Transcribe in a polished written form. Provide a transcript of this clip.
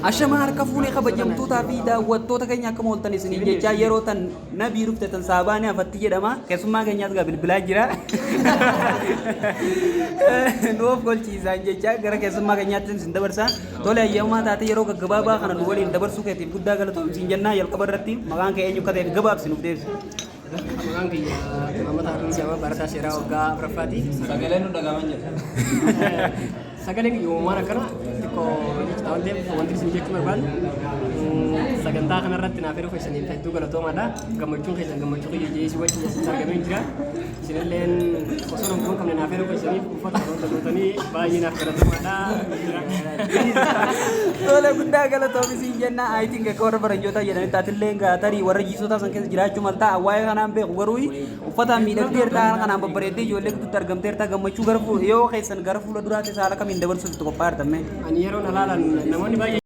Ashama harka fuunee kabajamtootaa fi daawwattoota keenya akka mooltan isin jechaa yeroo tan nabii ruftatan saabaanii afatti jedhama keessummaa keenyaas gaa bilbilaa jira nuuf golchiisaan jechaa gara keessummaa keenyaatti isin dabarsaa tole ayyamaa taate yeroo gaggabaabaa kana nu waliin dabarsuu keetiif guddaa galatoomsiin jennaa jalqaba irratti maqaan kee eenyu akka ta'eef gabaabsinuuf deebisa. Maqaan kiyya Muhammad Harun Siyaama Barataa Seeraa waggaa Afuraffaati. Sagalee nu dhagahaman jedha. Sagaleen uumamaan akkana xiqqoo jechuudha waan ta'eef wanti isin jechuu barbaadu sagantaa kanarratti naaf erga keessaniif hedduu galatoomaadha. Gammachuun keessan gammachuu kiyya jeesii wajjin asitti argamee jira. Isinilleen osoo namni qabne naaf erga keessaniif uffata haroota gootanii baay'ee naaf galatoomaadha. Tole guddaa galatoomsiin jennaa ayitiin akka warra faranjoota jedhanitti aatillee tarii warra jiisota san keessa jiraachuu maltaa waa'ee kanaan beeku garuu uffata miidhagdeertaa kanaan babbareeddee ijoollee gidduutti argamteertaa gammachuu gara yoo keessan gara fuula duraatti saala kamiin dabarsuuf itti qophaa'artamme. Ani yeroo na laalan namoonni baay'ee